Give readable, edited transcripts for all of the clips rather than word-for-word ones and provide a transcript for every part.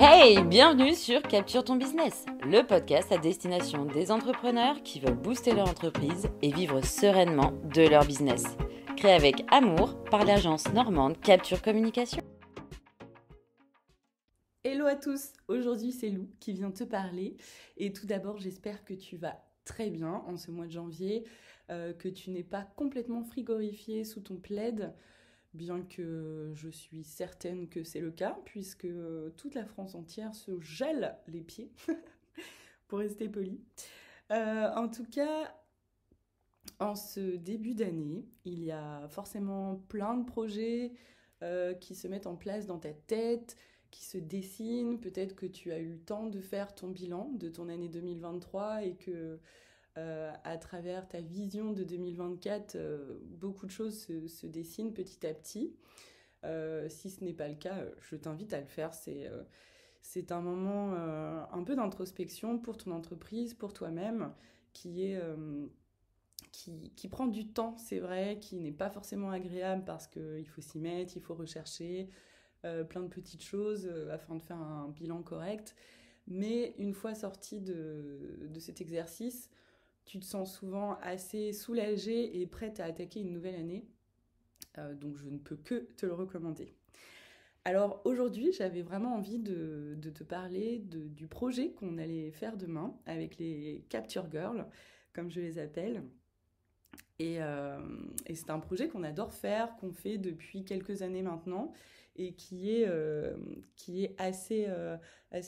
Hey, bienvenue sur Capture ton business, le podcast à destination des entrepreneurs qui veulent booster leur entreprise et vivre sereinement de leur business. Créé avec amour par l'agence normande Capture Communication. Hello à tous, aujourd'hui c'est Lou qui vient te parler et tout d'abord j'espère que tu vas très bien en ce mois de janvier, que tu n'es pas complètement frigorifié sous ton plaid, bien que je suis certaine que c'est le cas puisque toute la France entière se gèle les pieds, pour rester poli. En tout cas, en ce début d'année, il y a forcément plein de projets qui se mettent en place dans ta tête, qui se dessinent. Peut-être que tu as eu le temps de faire ton bilan de ton année 2023 et que à travers ta vision de 2024, beaucoup de choses se dessinent petit à petit. Si ce n'est pas le cas, je t'invite à le faire. C'est un moment un peu d'introspection pour ton entreprise, pour toi-même, qui est qui prend du temps, c'est vrai, qui n'est pas forcément agréable parce qu'il faut s'y mettre, il faut rechercher plein de petites choses afin de faire un bilan correct. Mais une fois sorti de cet exercice, tu te sens souvent assez soulagé et prête à attaquer une nouvelle année. Donc je ne peux que te le recommander. Alors aujourd'hui, j'avais vraiment envie de te parler du projet qu'on allait faire demain avec les Capture Girls, comme je les appelle. Et c'est un projet qu'on adore faire, qu'on fait depuis quelques années maintenant et qui est assez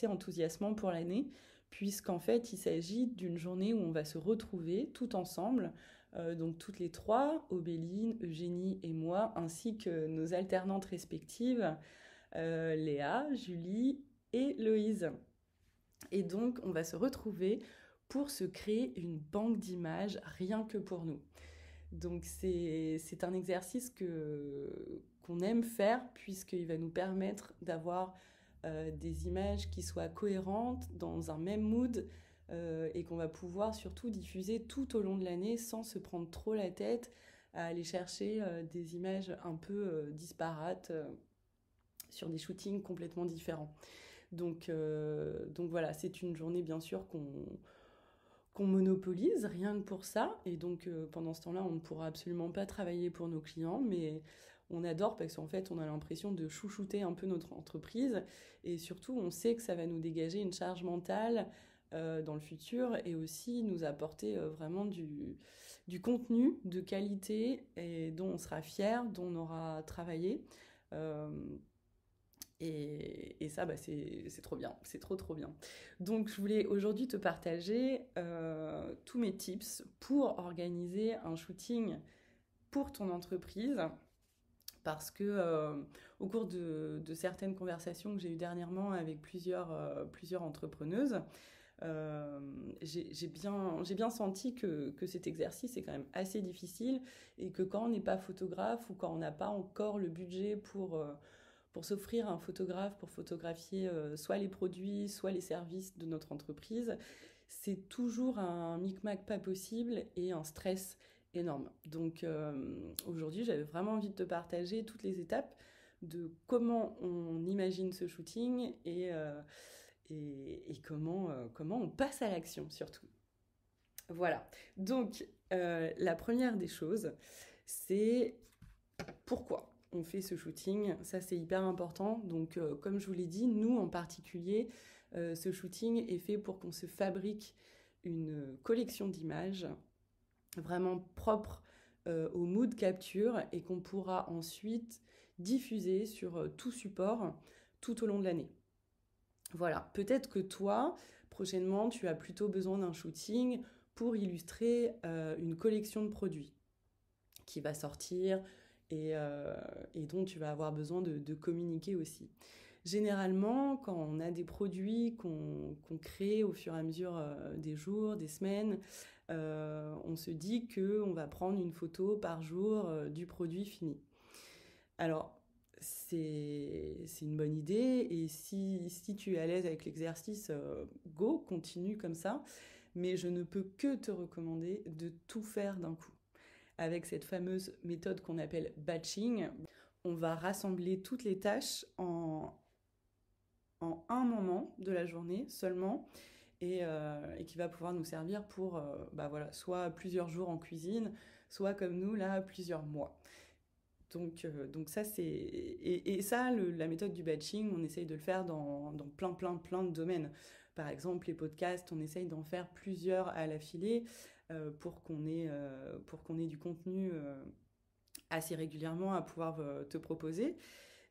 enthousiasmant pour l'année, puisqu'en fait il s'agit d'une journée où on va se retrouver tout ensemble, donc toutes les trois, Obéline, Eugénie et moi, ainsi que nos alternantes respectives, Léa, Julie et Loïse. Et donc on va se retrouver pour se créer une banque d'images rien que pour nous. Donc c'est un exercice qu'on aime faire puisqu'il va nous permettre d'avoir des images qui soient cohérentes dans un même mood et qu'on va pouvoir surtout diffuser tout au long de l'année sans se prendre trop la tête à aller chercher des images un peu disparates sur des shootings complètement différents. Donc voilà, c'est une journée bien sûr qu'on monopolise rien que pour ça. Et donc pendant ce temps-là, on ne pourra absolument pas travailler pour nos clients, mais on adore parce qu'en fait, on a l'impression de chouchouter un peu notre entreprise. Et surtout, on sait que ça va nous dégager une charge mentale dans le futur et aussi nous apporter vraiment du contenu de qualité et dont on sera fier, dont on aura travaillé. Euh, et ça, bah, c'est trop bien, c'est trop bien. Donc je voulais aujourd'hui te partager tous mes tips pour organiser un shooting pour ton entreprise. Parce que au cours de certaines conversations que j'ai eues dernièrement avec plusieurs entrepreneuses, j'ai bien senti que cet exercice est quand même assez difficile et que quand on n'est pas photographe ou quand on n'a pas encore le budget pour s'offrir un photographe pour photographier soit les produits, soit les services de notre entreprise, c'est toujours un micmac pas possible et un stress énorme. Donc aujourd'hui, j'avais vraiment envie de te partager toutes les étapes de comment on imagine ce shooting et comment on passe à l'action surtout. Voilà. Donc la première des choses, c'est pourquoi on fait ce shooting. Ça, c'est hyper important. Donc, comme je vous l'ai dit, nous en particulier, ce shooting est fait pour qu'on se fabrique une collection d'images vraiment propre au mood capture et qu'on pourra ensuite diffuser sur tout support tout au long de l'année. Voilà, peut-être que toi, prochainement, tu as plutôt besoin d'un shooting pour illustrer une collection de produits qui va sortir et dont tu vas avoir besoin de communiquer aussi. Généralement, quand on a des produits qu'on crée au fur et à mesure des jours, des semaines, on se dit qu'on va prendre une photo par jour du produit fini. Alors, c'est une bonne idée et si tu es à l'aise avec l'exercice, go, continue comme ça. Mais je ne peux que te recommander de tout faire d'un coup avec cette fameuse méthode qu'on appelle batching. On va rassembler toutes les tâches en un moment de la journée seulement et qui va pouvoir nous servir pour voilà, soit plusieurs jours en cuisine, soit comme nous, là, plusieurs mois. Donc ça, c'est... Et ça, la méthode du batching, on essaye de le faire dans plein de domaines. Par exemple, les podcasts, on essaye d'en faire plusieurs à l'affilée pour qu'on ait du contenu assez régulièrement à pouvoir te proposer.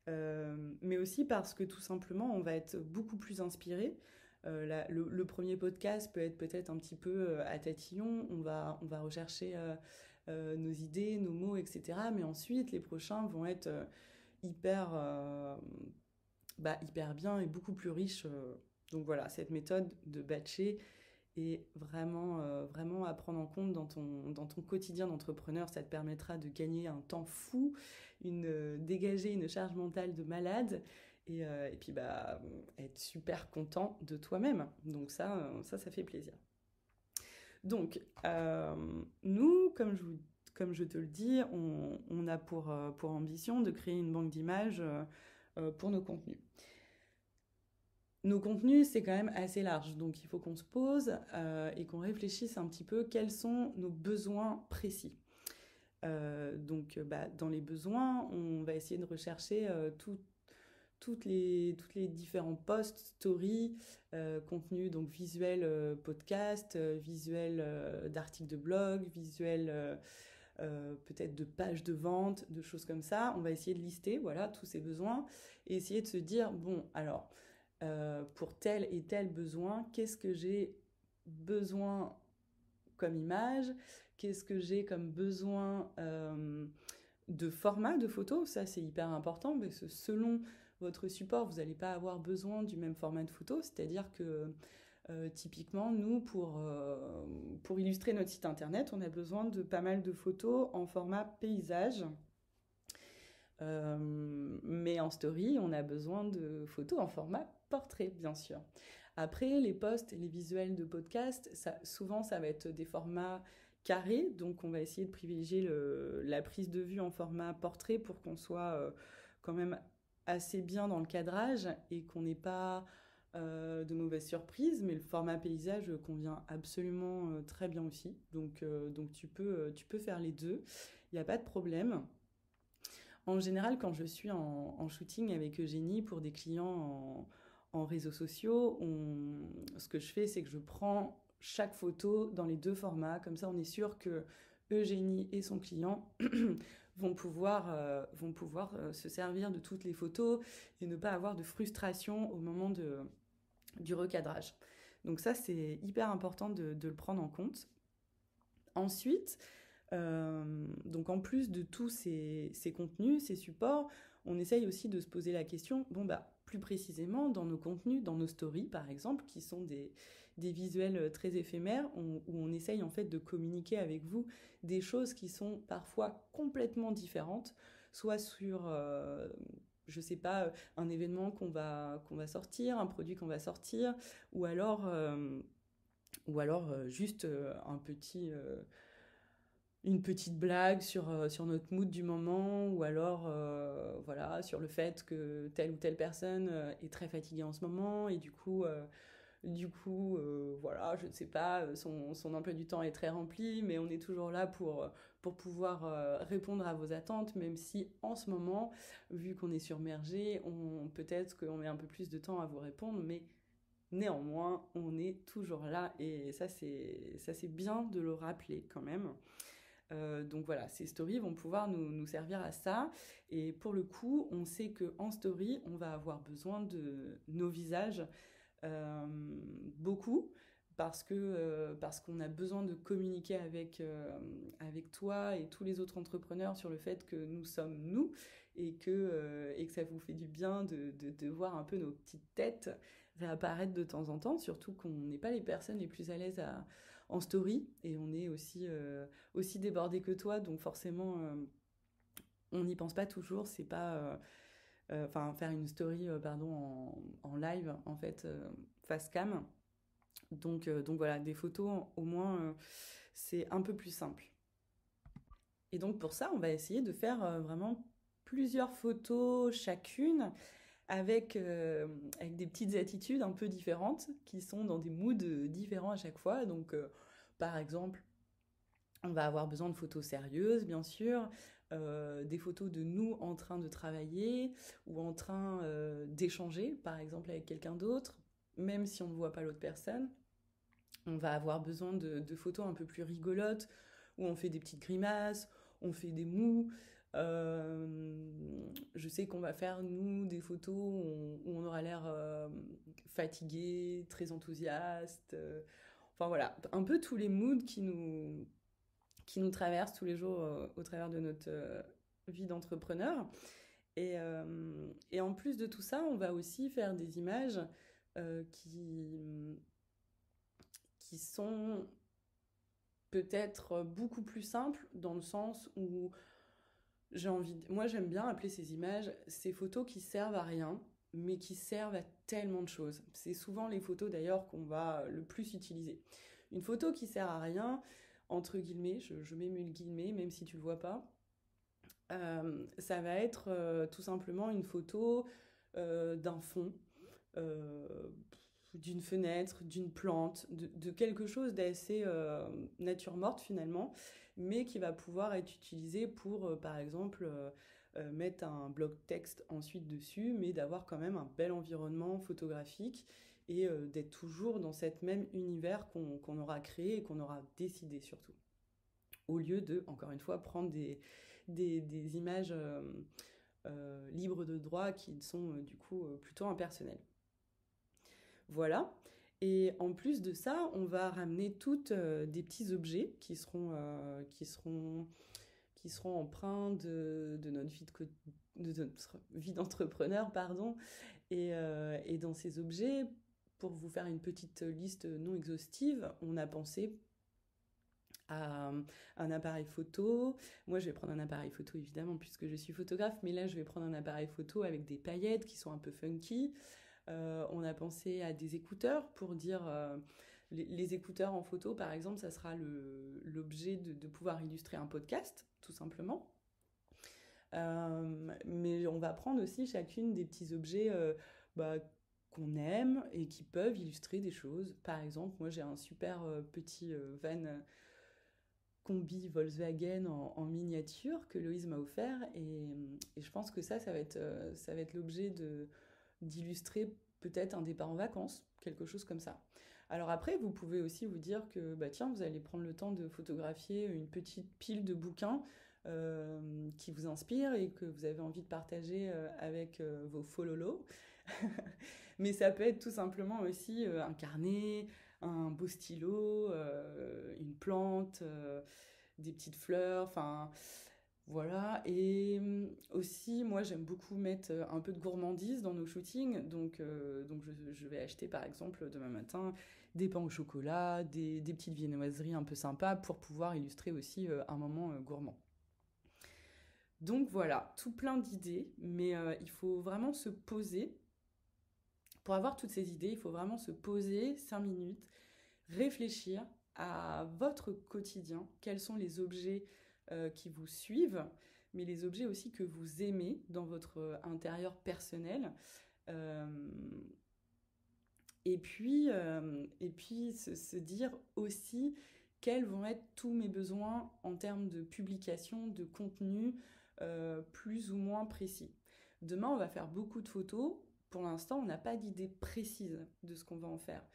Mais aussi parce que tout simplement, on va être beaucoup plus inspiré. Le premier podcast peut être peut-être un petit peu à tatillon, on va rechercher nos idées, nos mots, etc. Mais ensuite, les prochains vont être hyper, hyper bien et beaucoup plus riches. Donc voilà, cette méthode de batcher est vraiment à prendre en compte dans ton quotidien d'entrepreneur. Ça te permettra de gagner un temps fou, dégager une charge mentale de malade et puis être super content de toi-même. Donc ça fait plaisir. Donc, nous, comme je te le dis, on a pour ambition de créer une banque d'images pour nos contenus. Nos contenus, c'est quand même assez large, donc il faut qu'on se pose et qu'on réfléchisse un petit peu quels sont nos besoins précis. Dans les besoins, on va essayer de rechercher toutes les différents posts, stories, contenus donc visuels podcast, visuels d'articles de blog, visuels peut-être de pages de vente, de choses comme ça. On va essayer de lister voilà, tous ces besoins et essayer de se dire, bon, alors, pour tel et tel besoin, qu'est-ce que j'ai besoin comme image, qu'est-ce que j'ai comme besoin de format de photo. Ça, c'est hyper important parce que selon votre support, vous n'allez pas avoir besoin du même format de photo. C'est-à-dire que typiquement, nous, pour illustrer notre site internet, on a besoin de pas mal de photos en format paysage. Mais en story, on a besoin de photos en format portrait, bien sûr. Après, les posts et les visuels de podcast, souvent, ça va être des formats carrés. Donc, on va essayer de privilégier la prise de vue en format portrait pour qu'on soit quand même assez bien dans le cadrage et qu'on n'ait pas de mauvaises surprises. Mais le format paysage convient absolument très bien aussi. Donc tu peux faire les deux. Il n'y a pas de problème. En général, quand je suis en shooting avec Eugénie pour des clients en réseaux sociaux, ce que je fais, c'est que je prends chaque photo dans les deux formats. Comme ça, on est sûr que Eugénie et son client vont pouvoir se servir de toutes les photos et ne pas avoir de frustration au moment du recadrage. Donc ça, c'est hyper important de le prendre en compte. Ensuite, donc en plus de tous ces contenus, ces supports, on essaye aussi de se poser la question, plus précisément dans nos contenus, dans nos stories par exemple, qui sont des visuels très éphémères, où on essaye en fait de communiquer avec vous des choses qui sont parfois complètement différentes, soit sur, je sais pas, un événement qu'on va sortir, un produit qu'on va sortir, ou alors juste un petit... une petite blague sur notre mood du moment ou alors voilà, sur le fait que telle ou telle personne est très fatiguée en ce moment et du coup voilà, je ne sais pas, son emploi du temps est très rempli, mais on est toujours là pour pouvoir répondre à vos attentes, même si en ce moment, vu qu'on est submergé, peut-être qu'on met un peu plus de temps à vous répondre, mais néanmoins, on est toujours là et ça c'est bien de le rappeler quand même. Donc voilà, ces stories vont pouvoir nous servir à ça. Et pour le coup, on sait qu'en story, on va avoir besoin de nos visages beaucoup parce qu'on a besoin de communiquer avec toi et tous les autres entrepreneurs sur le fait que nous sommes nous et que ça vous fait du bien de voir un peu nos petites têtes réapparaître de temps en temps, surtout qu'on n'est pas les personnes les plus à l'aise en story et on est aussi débordé que toi, donc forcément on n'y pense pas toujours, c'est pas faire une story en live en fait face cam, donc voilà, des photos au moins c'est un peu plus simple. Et donc pour ça on va essayer de faire vraiment plusieurs photos chacune avec des petites attitudes un peu différentes qui sont dans des moods différents à chaque fois. Donc, par exemple, on va avoir besoin de photos sérieuses, bien sûr, des photos de nous en train de travailler ou en train d'échanger, par exemple, avec quelqu'un d'autre, même si on ne voit pas l'autre personne. On va avoir besoin de photos un peu plus rigolotes, où on fait des petites grimaces, on fait des mous. Je sais qu'on va faire, nous, des photos où on aura l'air fatigué, très enthousiaste. Enfin voilà, un peu tous les moods qui nous traversent tous les jours au travers de notre vie d'entrepreneur. Et en plus de tout ça, on va aussi faire des images euh, qui, qui sont peut-être beaucoup plus simples dans le sens où moi j'aime bien appeler ces images ces photos qui servent à rien, mais qui servent à tellement de choses. C'est souvent les photos d'ailleurs qu'on va le plus utiliser. Une photo qui sert à rien, entre guillemets, je mets mille guillemets, même si tu le vois pas, ça va être tout simplement une photo d'un fond, euh, d'une fenêtre, d'une plante, de quelque chose d'assez nature morte finalement, mais qui va pouvoir être utilisé pour, par exemple, mettre un bloc texte ensuite dessus, mais d'avoir quand même un bel environnement photographique et d'être toujours dans cet même univers qu'on aura créé et qu'on aura décidé surtout. Au lieu de, encore une fois, prendre des images libres de droit qui sont du coup plutôt impersonnelles. Voilà. Et en plus de ça, on va ramener toutes des petits objets qui seront empreints de notre de notre vie d'entrepreneur, pardon. Et dans ces objets, pour vous faire une petite liste non exhaustive, on a pensé à un appareil photo. Moi, je vais prendre un appareil photo évidemment puisque je suis photographe, mais là, je vais prendre un appareil photo avec des paillettes qui sont un peu funky. On a pensé à des écouteurs pour dire les écouteurs en photo, par exemple, ça sera l'objet de pouvoir illustrer un podcast, tout simplement. Mais on va prendre aussi chacune des petits objets bah, qu'on aime et qui peuvent illustrer des choses. Par exemple, moi j'ai un super petit van combi Volkswagen en miniature que Loïse m'a offert et je pense que ça va être l'objet d'illustrer peut-être un départ en vacances, quelque chose comme ça. Alors après, vous pouvez aussi vous dire que bah tiens, vous allez prendre le temps de photographier une petite pile de bouquins qui vous inspirent et que vous avez envie de partager avec vos fololos. Mais ça peut être tout simplement aussi un carnet, un beau stylo, une plante, des petites fleurs, enfin voilà. Et aussi, moi j'aime beaucoup mettre un peu de gourmandise dans nos shootings, donc je vais acheter par exemple demain matin des pains au chocolat, des petites viennoiseries un peu sympas pour pouvoir illustrer aussi un moment gourmand. Donc voilà, tout plein d'idées, mais il faut vraiment se poser. Pour avoir toutes ces idées, il faut vraiment se poser 5 minutes, réfléchir à votre quotidien, quels sont les objets qui vous suivent, mais les objets aussi que vous aimez dans votre intérieur personnel. Euh, et puis se dire aussi quels vont être tous mes besoins en termes de publication, de contenu plus ou moins précis. Demain, on va faire beaucoup de photos. Pour l'instant, on n'a pas d'idée précise de ce qu'on va en faire.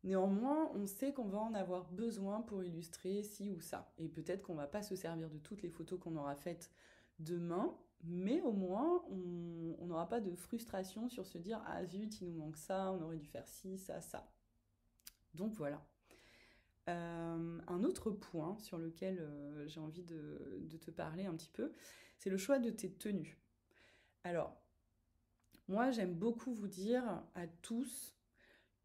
Néanmoins, on sait qu'on va en avoir besoin pour illustrer ci ou ça. Et peut-être qu'on ne va pas se servir de toutes les photos qu'on aura faites demain, mais au moins, on n'aura pas de frustration sur se dire ah zut, il nous manque ça, on aurait dû faire ci, ça, ça. Donc voilà. Un autre point sur lequel j'ai envie de te parler un petit peu, c'est le choix de tes tenues. Alors, moi, j'aime beaucoup vous dire à tous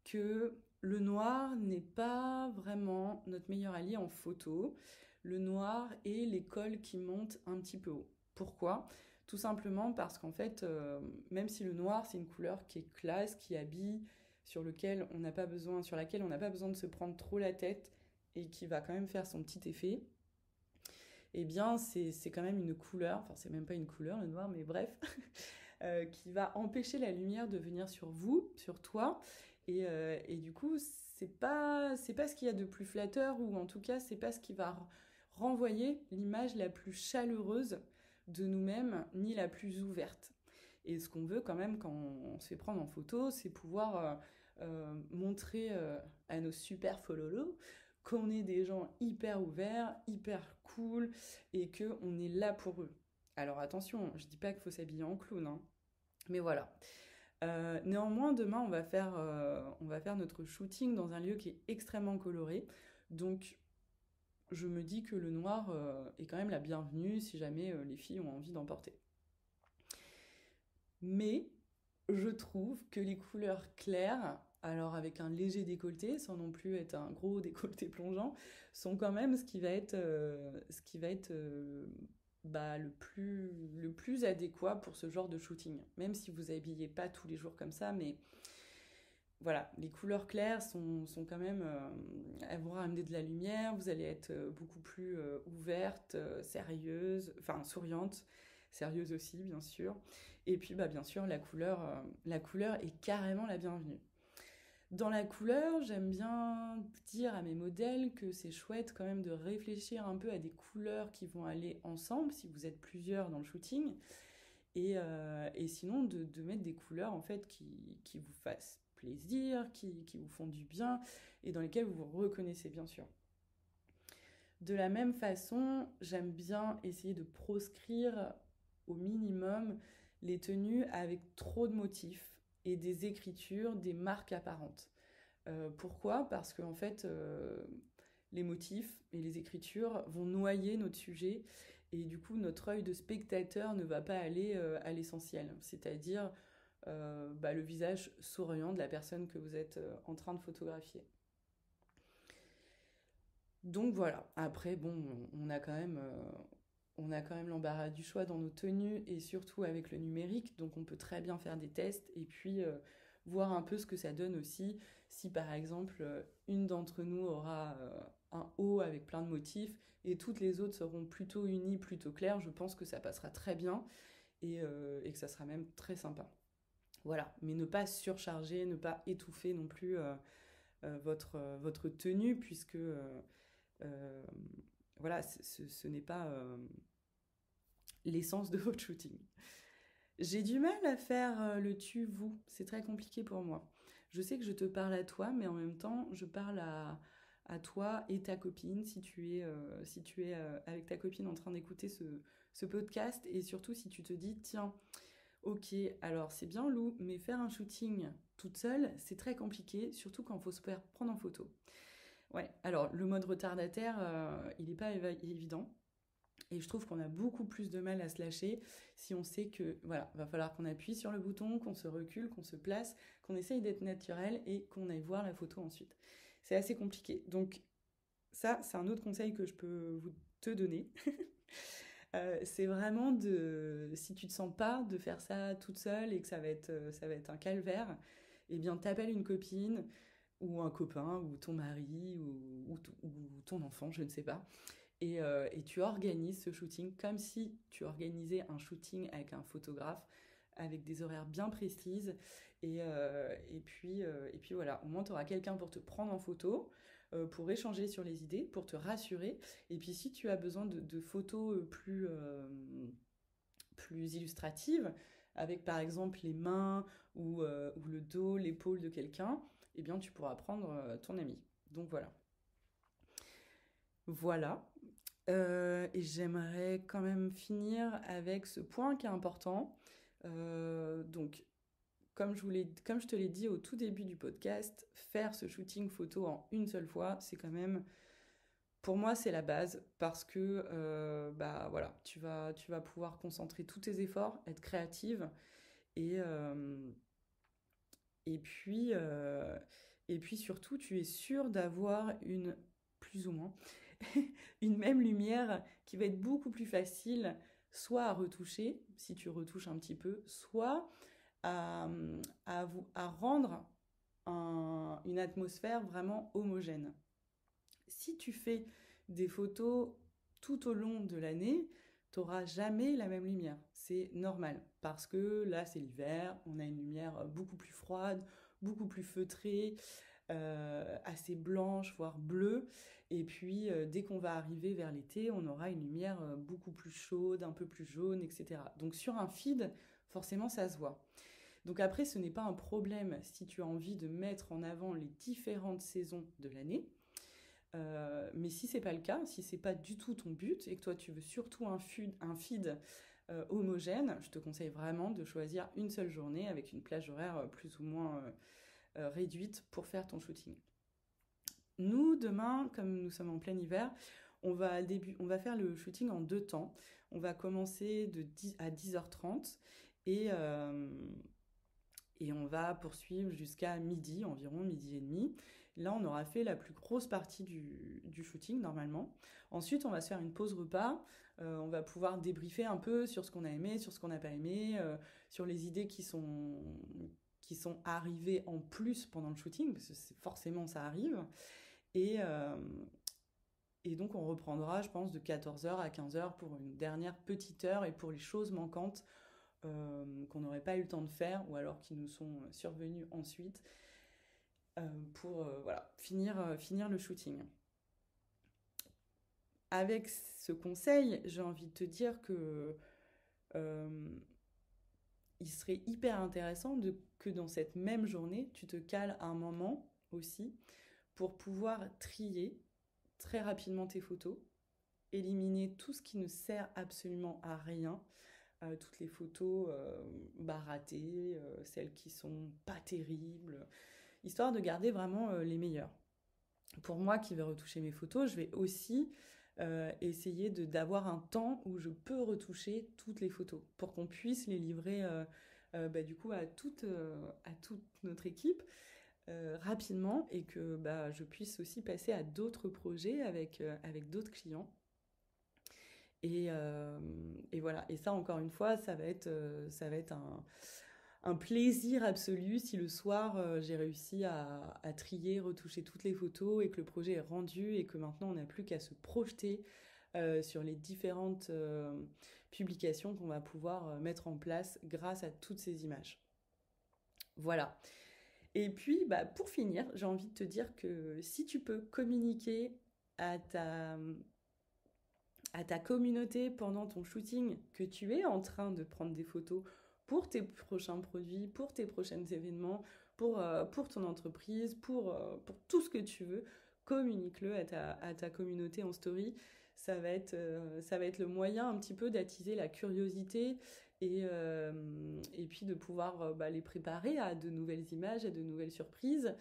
que le noir n'est pas vraiment notre meilleur allié en photo. Le noir est l'école qui monte un petit peu haut. Pourquoi? Tout simplement parce qu'en fait, même si le noir, c'est une couleur qui est classe, qui habille, sur laquelle on n'a pas besoin de se prendre trop la tête et qui va quand même faire son petit effet, eh bien, c'est quand même une couleur, enfin, c'est même pas une couleur, le noir, mais bref, qui va empêcher la lumière de venir sur vous, sur toi. Et du coup, c'est pas ce qu'il y a de plus flatteur, ou en tout cas, c'est pas ce qui va renvoyer l'image la plus chaleureuse de nous-mêmes, ni la plus ouverte. Et ce qu'on veut quand même quand on se fait prendre en photo, c'est pouvoir montrer à nos super fololos qu'on est des gens hyper ouverts, hyper cool, et qu'on est là pour eux. Alors attention, je dis pas qu'il faut s'habiller en clown, hein, mais voilà. Néanmoins, demain, on va faire notre shooting dans un lieu qui est extrêmement coloré. Donc, je me dis que le noir est quand même la bienvenue si jamais les filles ont envie d'en porter. Mais je trouve que les couleurs claires, alors avec un léger décolleté, sans non plus être un gros décolleté plongeant, sont quand même le plus adéquat pour ce genre de shooting. Même si vous habillez pas tous les jours comme ça, mais voilà, les couleurs claires sont quand même, elles vont ramener de la lumière, vous allez être beaucoup plus ouverte, sérieuse, enfin souriante, sérieuse aussi bien sûr. Et puis bah, bien sûr la couleur est carrément la bienvenue. Dans la couleur, j'aime bien dire à mes modèles que c'est chouette quand même de réfléchir un peu à des couleurs qui vont aller ensemble si vous êtes plusieurs dans le shooting. Et sinon de mettre des couleurs en fait qui vous fassent plaisir, qui vous font du bien et dans lesquelles vous vous reconnaissez bien sûr. De la même façon, j'aime bien essayer de proscrire au minimum les tenues avec trop de motifs et des écritures, des marques apparentes. Pourquoi ? Parce qu'en fait, les motifs et les écritures vont noyer notre sujet et du coup, notre œil de spectateur ne va pas aller à l'essentiel, c'est-à-dire le visage souriant de la personne que vous êtes en train de photographier. Donc voilà, après, bon, on a quand même l'embarras du choix dans nos tenues et surtout avec le numérique, donc on peut très bien faire des tests et puis voir un peu ce que ça donne aussi. Si par exemple une d'entre nous aura un haut avec plein de motifs et toutes les autres seront plutôt unies, plutôt claires, je pense que ça passera très bien et que ça sera même très sympa. Voilà, mais ne pas surcharger, ne pas étouffer non plus votre tenue puisque voilà, ce n'est pas l'essence de votre shooting. J'ai du mal à faire le tu-vous, c'est très compliqué pour moi. Je sais que je te parle à toi, mais en même temps, je parle à toi et ta copine, si tu es avec ta copine en train d'écouter ce podcast, et surtout si tu te dis, tiens, ok, alors c'est bien Lou, mais faire un shooting toute seule, c'est très compliqué, surtout quand il faut se faire prendre en photo. Ouais, alors le mode retardataire, il n'est pas évident. Et je trouve qu'on a beaucoup plus de mal à se lâcher si on sait que, voilà, va falloir qu'on appuie sur le bouton, qu'on se recule, qu'on se place, qu'on essaye d'être naturel et qu'on aille voir la photo ensuite. C'est assez compliqué. Donc ça, c'est un autre conseil que je peux te donner. C'est vraiment si tu te sens pas de faire ça toute seule et que ça va être un calvaire, eh bien t'appelles une copine ou un copain ou ton mari ou ton enfant, je ne sais pas. Et tu organises ce shooting comme si tu organisais un shooting avec un photographe, avec des horaires bien précises. Et puis voilà, au moins tu auras quelqu'un pour te prendre en photo, pour échanger sur les idées, pour te rassurer. Et puis si tu as besoin de photos plus illustratives, avec par exemple les mains ou le dos, l'épaule de quelqu'un, eh bien tu pourras prendre ton ami. Donc voilà. Voilà. Et j'aimerais quand même finir avec ce point qui est important. Donc, comme je te l'ai dit au tout début du podcast, faire ce shooting photo en une seule fois, c'est quand même, pour moi, c'est la base parce que voilà, tu vas pouvoir concentrer tous tes efforts, être créative et, euh, et puis, euh, et puis surtout, tu es sûr d'avoir plus ou moins, une même lumière qui va être beaucoup plus facile, soit à retoucher, si tu retouches un petit peu, soit à, à rendre une atmosphère vraiment homogène. Si tu fais des photos tout au long de l'année, t'auras jamais la même lumière. C'est normal, parce que là, c'est l'hiver, on a une lumière beaucoup plus froide, beaucoup plus feutrée, assez blanche, voire bleue. Et puis, dès qu'on va arriver vers l'été, on aura une lumière beaucoup plus chaude, un peu plus jaune, etc. Donc sur un feed, forcément, ça se voit. Donc après, ce n'est pas un problème si tu as envie de mettre en avant les différentes saisons de l'année. Mais si c'est pas le cas, si c'est pas du tout ton but et que toi tu veux surtout un feed homogène, je te conseille vraiment de choisir une seule journée avec une plage horaire plus ou moins réduite pour faire ton shooting. Nous, demain, comme nous sommes en plein hiver, on va faire le shooting en 2 temps. On va commencer de 10 à 10h30 et, et on va poursuivre jusqu'à midi, environ midi et demi. Là, on aura fait la plus grosse partie du shooting, normalement. Ensuite, on va se faire une pause repas. On va pouvoir débriefer un peu sur ce qu'on a aimé, sur ce qu'on n'a pas aimé, sur les idées qui sont arrivées en plus pendant le shooting, parce que forcément, ça arrive. Et, et donc, on reprendra, je pense, de 14h à 15h pour une dernière petite heure et pour les choses manquantes qu'on n'aurait pas eu le temps de faire ou alors qui nous sont survenus ensuite pour voilà, finir le shooting. Avec ce conseil, j'ai envie de te dire que il serait hyper intéressant que dans cette même journée, tu te cales un moment aussi pour pouvoir trier très rapidement tes photos, éliminer tout ce qui ne sert absolument à rien, toutes les photos ratées, celles qui sont pas terribles, histoire de garder vraiment les meilleures. Pour moi qui vais retoucher mes photos, je vais aussi essayer d'avoir un temps où je peux retoucher toutes les photos pour qu'on puisse les livrer du coup à toute notre équipe rapidement et que je puisse aussi passer à d'autres projets avec d'autres clients. Et voilà. Et ça, encore une fois, ça va être un plaisir absolu si le soir, j'ai réussi à trier, retoucher toutes les photos et que le projet est rendu et que maintenant, on n'a plus qu'à se projeter sur les différentes publications qu'on va pouvoir mettre en place grâce à toutes ces images. Voilà. Et puis, pour finir, j'ai envie de te dire que si tu peux communiquer à ta communauté pendant ton shooting que tu es en train de prendre des photos pour tes prochains produits, pour tes prochains événements, pour ton entreprise, pour tout ce que tu veux, communique-le à ta communauté en story. Ça va être le moyen un petit peu d'attiser la curiosité et puis de pouvoir les préparer à de nouvelles images, à de nouvelles surprises,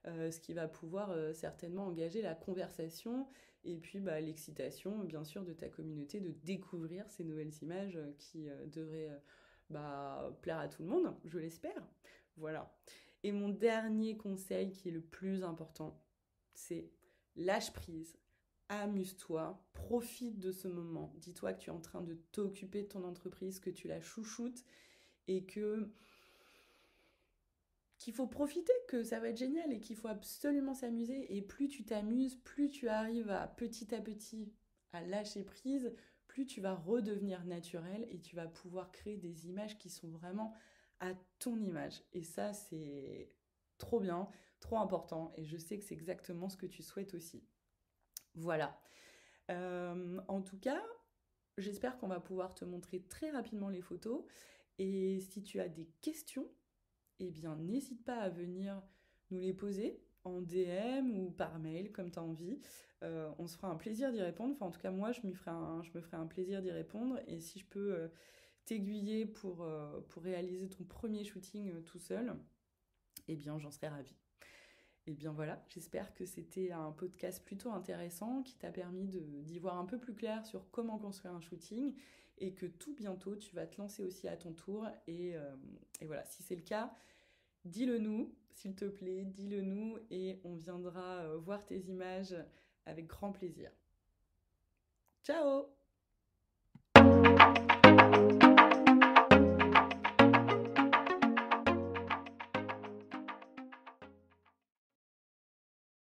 ce qui va pouvoir certainement engager la conversation et puis l'excitation, bien sûr, de ta communauté de découvrir ces nouvelles images qui devraient plaire à tout le monde, je l'espère. Voilà. Et mon dernier conseil qui est le plus important, c'est lâche prise, amuse-toi, profite de ce moment. Dis-toi que tu es en train de t'occuper de ton entreprise, que tu la chouchoutes et qu'il faut profiter, que ça va être génial et qu'il faut absolument s'amuser. Et plus tu t'amuses, plus tu arrives à petit à lâcher prise, plus tu vas redevenir naturel et tu vas pouvoir créer des images qui sont vraiment à ton image. Et ça, c'est trop bien, trop important. Et je sais que c'est exactement ce que tu souhaites aussi. Voilà. En tout cas, j'espère qu'on va pouvoir te montrer très rapidement les photos. Et si tu as des questions, eh bien, n'hésite pas à venir nous les poser en DM ou par mail, comme tu as envie. On se fera un plaisir d'y répondre. Enfin, en tout cas, moi, je me ferai un plaisir d'y répondre. Et si je peux t'aiguiller pour réaliser ton premier shooting tout seul, eh bien, j'en serais ravie. Et bien voilà, j'espère que c'était un podcast plutôt intéressant qui t'a permis d'y voir un peu plus clair sur comment construire un shooting et que tout bientôt tu vas te lancer aussi à ton tour. Et voilà, si c'est le cas, dis-le nous, s'il te plaît, dis-le nous et on viendra voir tes images avec grand plaisir. Ciao!